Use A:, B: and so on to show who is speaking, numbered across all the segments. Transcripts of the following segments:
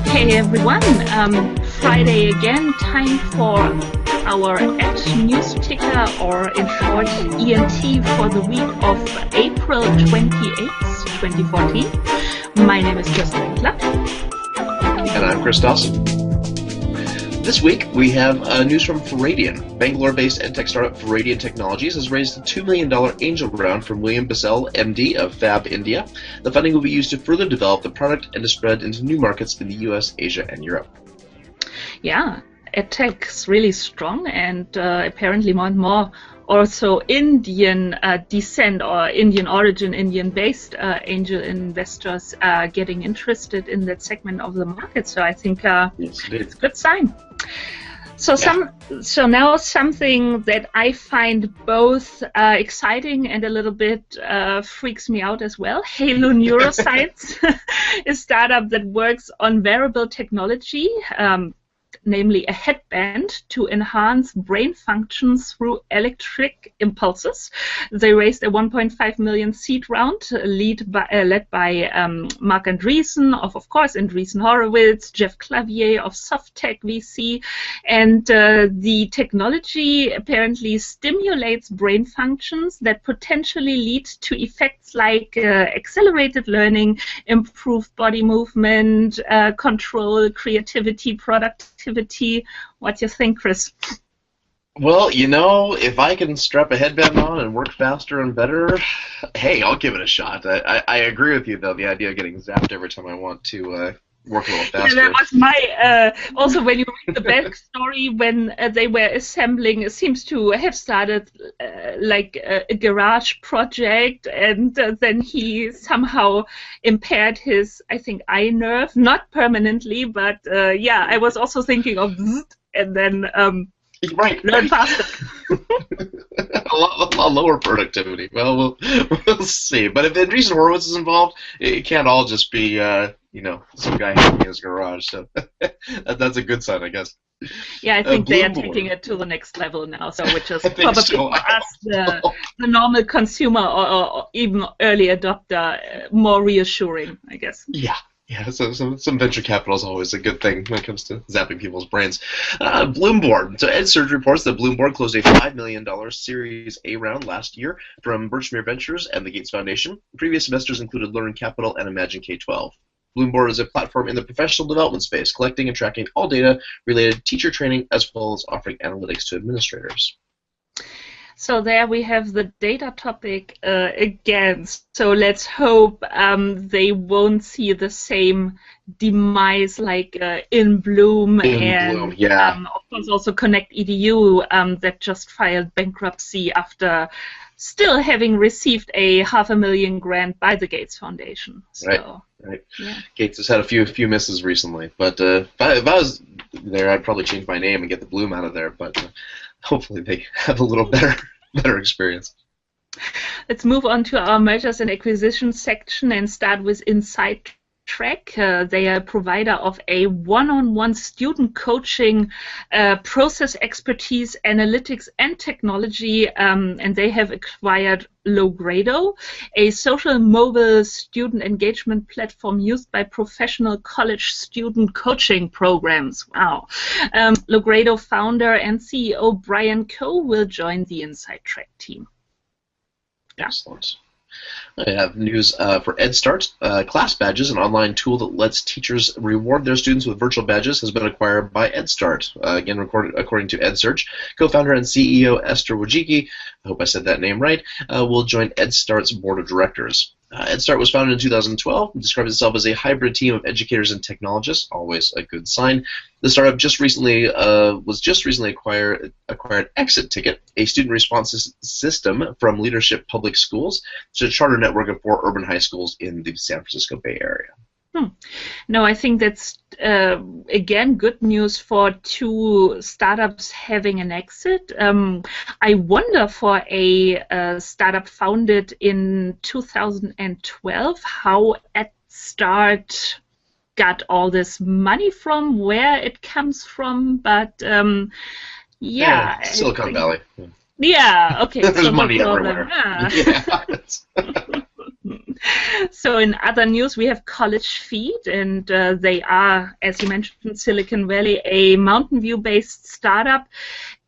A: Hey everyone, Friday again, time for our ENT news ticker, or in short ENT, for the week of April 28th, 2014. My name is Kirsten Winkler.
B: And I'm Chris Dawson. This week we have news from Faradion. Bangalore-based EdTech startup Faradion Technologies has raised a $2 million angel round from William Bissell, MD of Fab India. The funding will be used to further develop the product and to spread into new markets in the US, Asia, and Europe.
A: Yeah, EdTech's really strong, and apparently more and more also Indian descent or Indian origin, Indian-based angel investors are getting interested in that segment of the market. So I think it's a good sign. So now something that I find both exciting and a little bit freaks me out as well. Halo Neuroscience, a startup that works on wearable technology, namely a headband to enhance brain functions through electric impulses. They raised a 1.5 million seed round, led by Mark Andreessen of course, Andreessen Horowitz, Jeff Clavier of Softtech VC, and the technology apparently stimulates brain functions that potentially lead to effects like accelerated learning, improved body movement, control, creativity, productivity. What do you think, Chris?
B: Well, you know, if I can strap a headband on and work faster and better, hey, I'll give it a shot. I agree with you, though, the idea of getting zapped every time I want to work a little faster.
A: Yeah, that was my, also when you read the backstory, when they were assembling, it seems to have started like a garage project, and then he somehow impaired his, I think, eye nerve, not permanently, but yeah, I was also thinking of and then learn faster.
B: a lot lower productivity. Well, we'll see. But if Andreessen Horowitz is involved, it can't all just be, you know, some guy in his garage. So that's a good sign, I guess.
A: Yeah, I think they are taking it to the next level now. So which is probably for us, the normal consumer or even early adopter, more reassuring, I guess.
B: Yeah, so some venture capital is always a good thing when it comes to zapping people's brains. Bloomberg. So EdSurge reports that Bloomberg closed a $5 million Series A round last year from Birchmere Ventures and the Gates Foundation. Previous investors included Learn Capital and Imagine K-12. Bloomberg is a platform in the professional development space, collecting and tracking all data related to teacher training, as well as offering analytics to administrators.
A: So there we have the data topic again. So let's hope they won't see the same demise like In Bloom and
B: yeah.
A: Of course also Connect EDU that just filed bankruptcy after still having received a $500,000 grant by the Gates Foundation. So,
B: right.
A: Yeah.
B: Gates has had a few misses recently, but if I was there, I'd probably change my name and get the Bloom out of there. But hopefully they have a little better experience.
A: Let's move on to our mergers and acquisitions section and start with Inside Track. They are a provider of a one-on-one student coaching, process expertise, analytics, and technology, and they have acquired Logrado, a social mobile student engagement platform used by professional college student coaching programs. Wow. Logrado founder and CEO Brian Coe will join the Inside Track team. Yeah.
B: Excellent. I have news for EdStart. Class Badges, an online tool that lets teachers reward their students with virtual badges, has been acquired by EdStart. Again, according to EdSurge, co-founder and CEO Esther Wojcicki, I hope I said that name right, will join EdStart's board of directors. EdStart was founded in 2012 and describes itself as a hybrid team of educators and technologists, always a good sign. The startup was just recently acquired Exit Ticket, a student response system from Leadership Public Schools. It's a charter network of 4 urban high schools in the San Francisco Bay Area.
A: No, I think that's, again, good news for 2 startups having an exit. I wonder for a startup founded in 2012 how EdStart got all this money from, where it comes from, but yeah.
B: Silicon Valley.
A: Yeah, okay.
B: There's
A: so
B: money
A: no
B: everywhere.
A: Yeah.
B: Yeah.
A: So in other news, we have College Feed, and they are, as you mentioned, Silicon Valley, a Mountain View-based startup.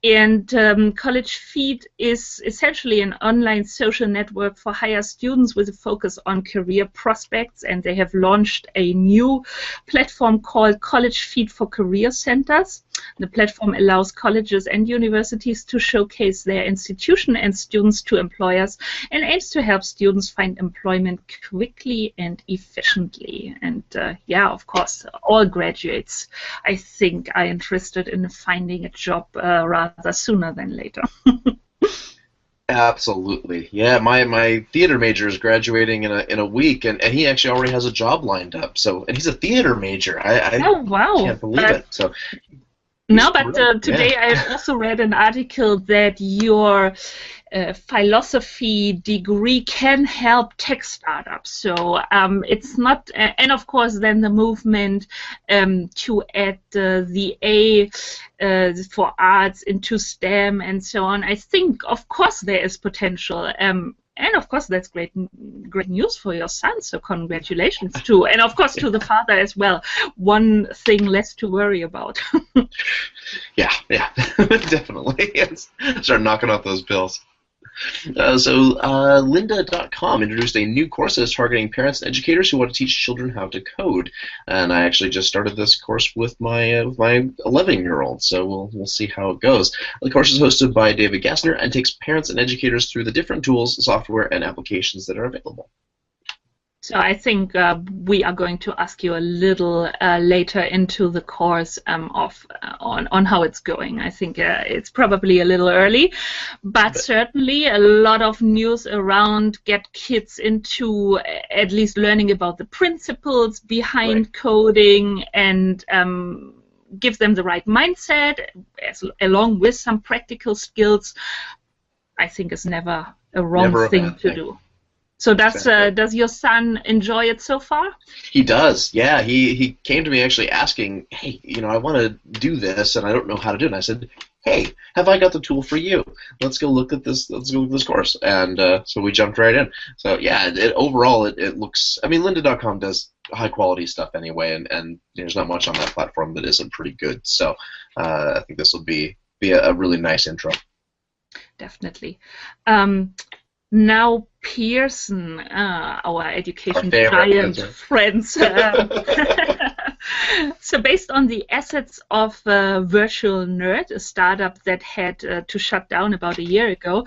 A: And College Feed is essentially an online social network for higher students with a focus on career prospects. And they have launched a new platform called College Feed for Career Centers. The platform allows colleges and universities to showcase their institution and students to employers and aims to help students find employment quickly and efficiently. And yeah, of course, all graduates, I think, are interested in finding a job rather sooner than later.
B: Absolutely, yeah. My theater major is graduating in a week, and he actually already has a job lined up. So, and he's a theater major.
A: Oh wow!
B: Can't believe it. So.
A: No, but today I also read an article that your philosophy degree can help tech startups. So it's not, and of course then the movement to add the A for arts into STEM and so on. I think, of course, there is potential. And of course, that's great news for your son. So congratulations too, and of course to the father as well. One thing less to worry about.
B: Yeah, definitely. Yes. Start knocking off those bills. So Lynda.com introduced a new course that is targeting parents and educators who want to teach children how to code. And I actually just started this course with my 11-year-old, so we'll see how it goes. The course is hosted by David Gassner and takes parents and educators through the different tools, software, and applications that are available.
A: So I think we are going to ask you a little later into the course on how it's going. I think it's probably a little early, but certainly a lot of news around get kids into at least learning about the principles behind coding and give them the right mindset along with some practical skills. I think is never a wrong thing to do. So does your son enjoy it so far?
B: He does, yeah. He came to me actually asking, hey, I want to do this and I don't know how to do it. And I said, hey, have I got the tool for you? Let's go look at this. Let's go look at this course. And so we jumped right in. So yeah, overall it looks. I mean, Lynda.com does high quality stuff anyway, and there's not much on that platform that isn't pretty good. So I think this will be a really nice intro.
A: Definitely. Now Pearson, our education giant friends. So based on the assets of Virtual Nerd, a startup that had to shut down about a year ago,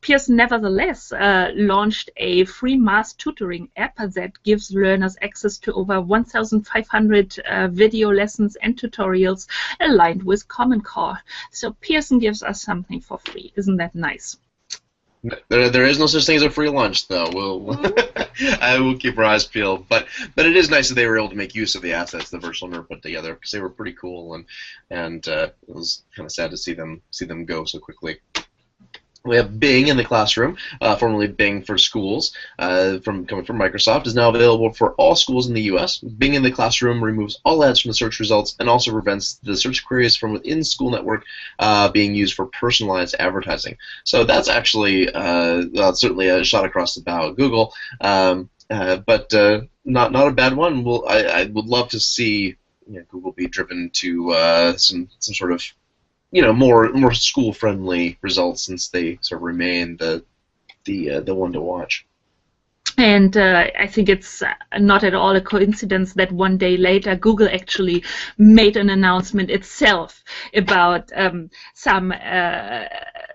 A: Pearson nevertheless launched a free math tutoring app that gives learners access to over 1,500 video lessons and tutorials aligned with Common Core. So Pearson gives us something for free. Isn't that nice?
B: There is no such thing as a free lunch, though. I will keep our eyes peeled, but it is nice that they were able to make use of the assets that Virtual Nerd put together because they were pretty cool, and it was kind of sad to see them go so quickly. We have Bing in the classroom, formerly Bing for schools, coming from Microsoft, is now available for all schools in the U.S. Bing in the classroom removes all ads from the search results and also prevents the search queries from within school network being used for personalized advertising. So that's actually certainly a shot across the bow at Google, but not a bad one. I would love to see Google be driven to some sort of more school-friendly results, since they sort of remain the one to watch.
A: And I think it's not at all a coincidence that one day later Google actually made an announcement itself about some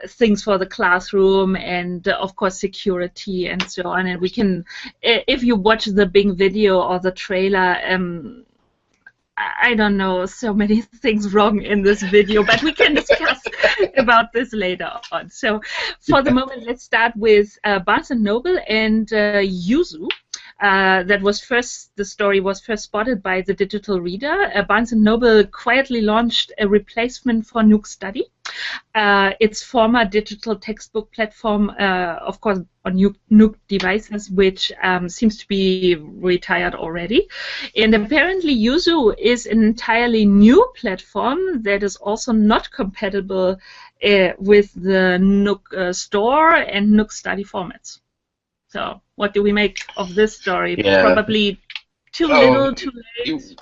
A: things for the classroom and of course security and so on. And we can, if you watch the Bing video or the trailer, I don't know, so many things wrong in this video, but we can discuss about this later on. So for the moment, let's start with Barnes & Noble and Yuzu. The story was first spotted by the Digital Reader. Barnes & Noble quietly launched a replacement for Nook Study, its former digital textbook platform, of course, on Nook devices, which seems to be retired already. And apparently Yuzu is an entirely new platform that is also not compatible with the Nook Store and Nook Study formats. So what do we make of this story?
B: Yeah.
A: Probably too little, too late.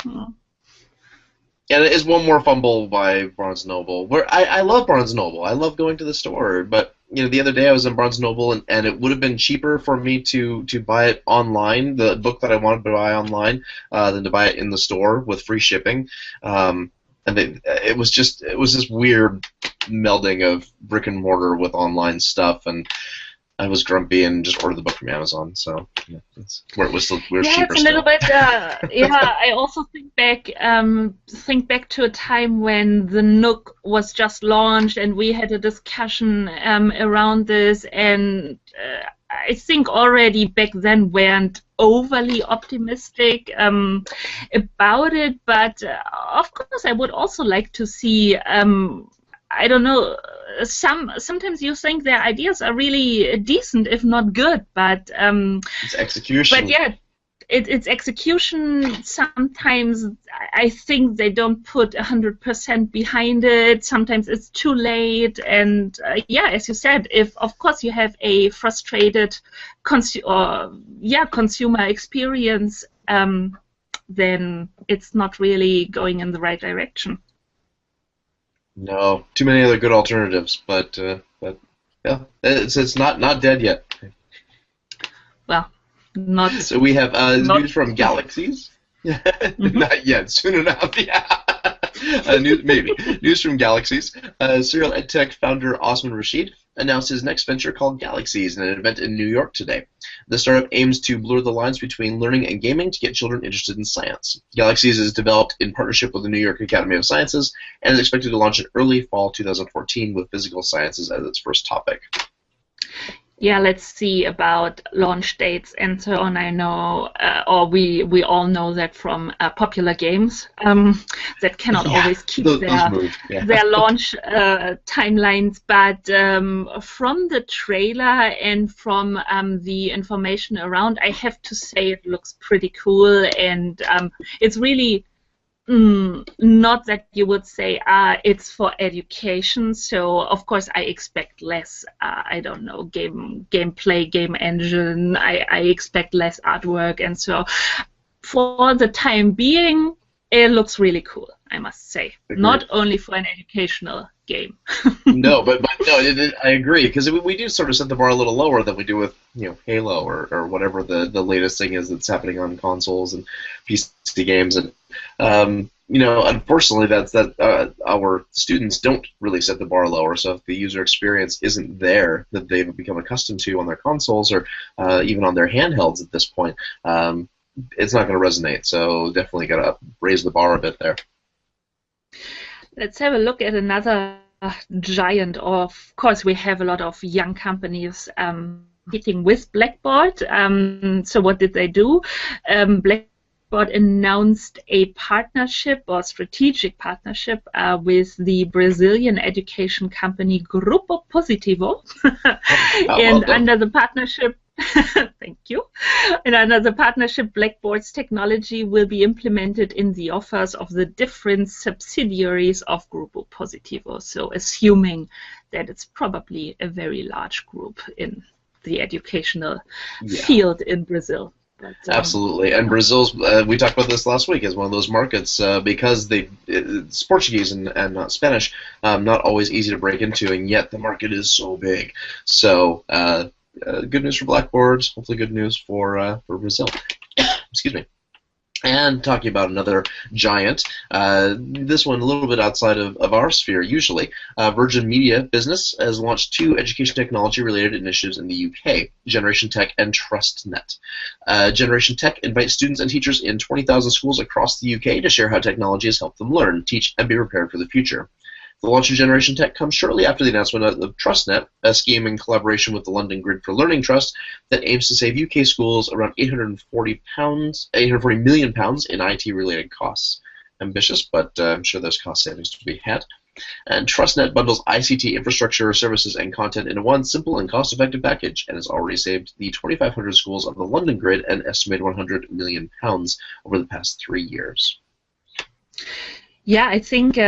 B: Yeah, it is one more fumble by Barnes & Noble. Where I love Barnes & Noble. I love going to the store. But the other day I was in Barnes & Noble, and it would have been cheaper for me to buy it online, the book that I wanted to buy online, than to buy it in the store with free shipping. And it was this weird melding of brick and mortar with online stuff, and I was grumpy and just ordered the book from Amazon. So yeah, that's where it was cheaper.
A: It's a little bit. I also think back to a time when the Nook was just launched, and we had a discussion around this, and I think already back then weren't overly optimistic about it. But of course, I would also like to see. I don't know. Sometimes you think their ideas are really decent, if not good, but
B: it's execution.
A: But yeah, it's execution. Sometimes I think they don't put 100% behind it. Sometimes it's too late, and as you said, if of course you have a frustrated consumer experience, then it's not really going in the right direction.
B: No, too many other good alternatives, but yeah, it's not dead yet.
A: Well, not.
B: So we have news from Galaxies. Not yet. Soon enough. Yeah. News from Galaxies. Serial EdTech founder Osman Rashid announced his next venture called Galaxies in an event in New York today. The startup aims to blur the lines between learning and gaming to get children interested in science. Galaxies is developed in partnership with the New York Academy of Sciences and is expected to launch in early fall 2014 with physical sciences as its first topic.
A: Yeah, let's see about launch dates and so on. I know, or we all know that from popular games that cannot always keep their launch timelines. But from the trailer and from the information around, I have to say it looks pretty cool, and it's really not that you would say it's for education. So of course I expect less I don't know, gameplay, game engine. I expect less artwork, and so for the time being it looks really cool, I must say. Agreed. Not only for an educational game.
B: No, but no, I agree, because we do sort of set the bar a little lower than we do with Halo or whatever the latest thing is that's happening on consoles and PC games, and unfortunately that our students don't really set the bar lower. So if the user experience isn't there that they've become accustomed to on their consoles or even on their handhelds at this point, it's not going to resonate. So definitely got to raise the bar a bit there.
A: Let's have a look at another giant. Of course, we have a lot of young companies hitting with Blackboard. So what did they do? Blackboard announced a partnership or strategic partnership with the Brazilian education company Grupo Positivo. And under the partnership, thank you. And under the partnership, Blackboard's technology will be implemented in the offers of the different subsidiaries of Grupo Positivo. So assuming that it's probably a very large group in the educational field in Brazil. But,
B: absolutely, and Brazil's, we talked about this last week, is one of those markets because it's Portuguese and not Spanish, not always easy to break into, and yet the market is so big. So good news for Blackboard, hopefully good news for Brazil. Excuse me. And talking about another giant, this one a little bit outside of our sphere usually, Virgin Media Business has launched 2 education technology-related initiatives in the UK, Generation Tech and TrustNet. Generation Tech invites students and teachers in 20,000 schools across the UK to share how technology has helped them learn, teach, and be prepared for the future. The launch of Generation Tech comes shortly after the announcement of TrustNet, a scheme in collaboration with the London Grid for Learning Trust that aims to save UK schools around £840 million in IT-related costs. Ambitious, but I'm sure there's cost savings to be had. And TrustNet bundles ICT infrastructure, services, and content into one simple and cost-effective package, and has already saved the 2,500 schools of the London Grid an estimated £100 million over the past 3 years.
A: Yeah, I think.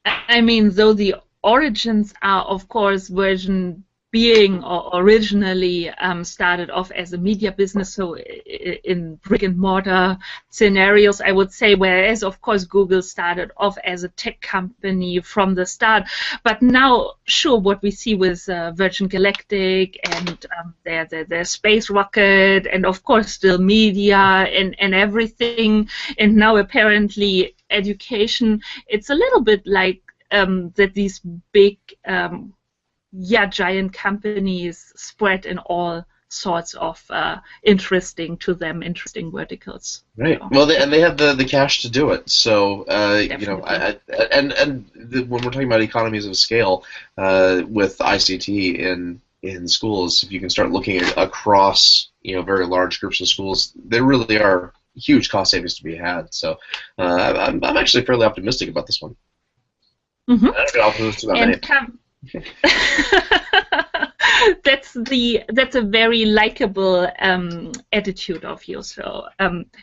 A: I mean, though the origins are, of course, Virgin being or originally started off as a media business, so in brick and mortar scenarios, I would say, whereas of course Google started off as a tech company from the start. But now, sure, what we see with Virgin Galactic and their space rocket, and of course still media and everything, and now apparently education, it's a little bit like that these big giant companies spread in all sorts of interesting verticals.
B: Right.
A: So.
B: Well, they have the cash to do it. So you know, when we're talking about economies of scale with ICT in schools, if you can start looking across very large groups of schools, there really are huge cost savings to be had. So I'm actually fairly optimistic about this one.
A: Mm-hmm.
B: I don't know optimistic about
A: that's a very likable attitude of you. So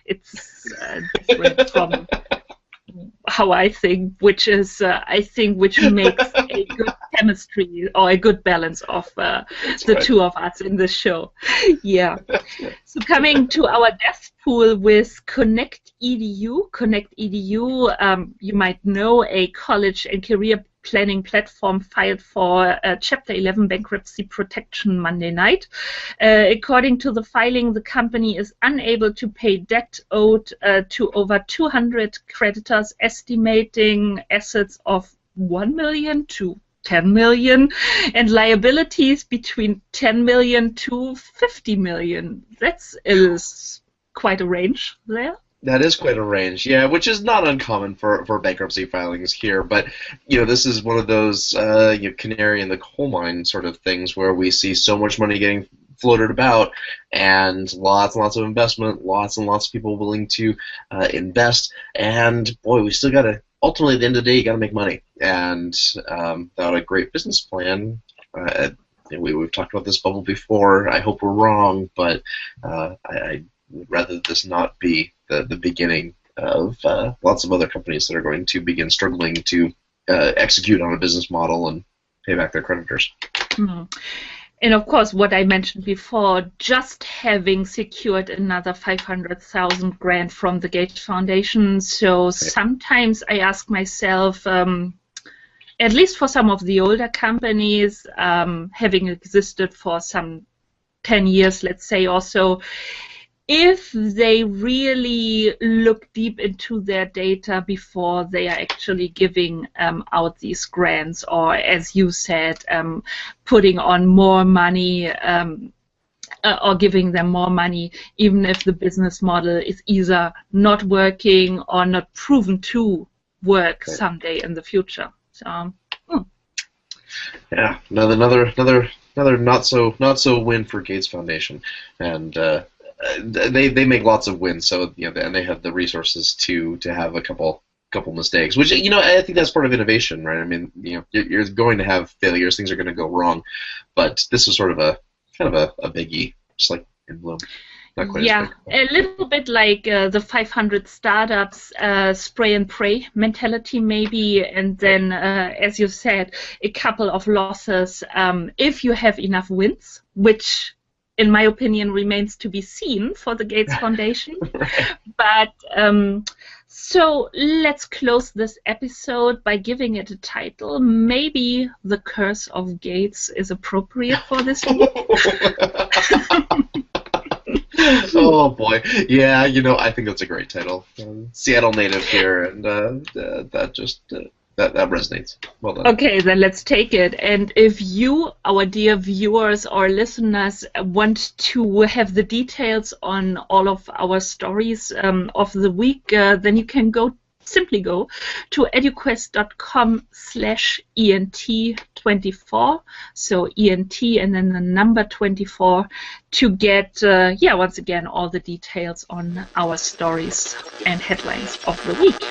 A: it's different from how I think, which is which makes a good chemistry or a good balance of two of us in this show. Yeah. So coming to our dev pool with Connect EDU, you might know, a college and career planning platform filed for Chapter 11 bankruptcy protection Monday night. According to the filing, the company is unable to pay debt owed to over 200 creditors, estimating assets of 1 million to 10 million and liabilities between 10 million to 50 million. That is quite a range there.
B: That is quite a range, yeah, which is not uncommon for bankruptcy filings here. But this is one of those canary in the coal mine sort of things where we see so much money getting floated about, and lots and lots of investment, lots and lots of people willing to invest, and boy, we still got to ultimately at the end of the day, you got to make money, and without a great business plan. We've talked about this bubble before. I hope we're wrong, but I would rather this not be the beginning of lots of other companies that are going to begin struggling to execute on a business model and pay back their creditors.
A: Mm-hmm. And of course, what I mentioned before, just having secured another 500,000 grant from the Gates Foundation. So sometimes I ask myself, at least for some of the older companies, having existed for some 10 years, let's say, or so, if they really look deep into their data before they are actually giving out these grants, or as you said, putting on more money or giving them more money, even if the business model is either not working or not proven to work someday in the future. So,
B: yeah, another not so win for Gates Foundation, and they make lots of wins, so and they have the resources to have a couple mistakes, which I think that's part of innovation, right? I mean, you're going to have failures, things are going to go wrong, but this is sort of a biggie, just like in Bloom. Not quite as big.
A: A little bit like the 500 startups spray and pray mentality, maybe, and then, as you said, a couple of losses. If you have enough wins, which in my opinion remains to be seen for the Gates Foundation. But so let's close this episode by giving it a title. Maybe The Curse of Gates is appropriate for this week.
B: Oh boy, yeah, I think that's a great title. Seattle native here, and that just that resonates. Well done. Okay,
A: then let's take it. And if you, our dear viewers or listeners, want to have the details on all of our stories of the week, then you can simply go to eduquest.com/ENT24, so ENT and then the number 24, to get, once again, all the details on our stories and headlines of the week.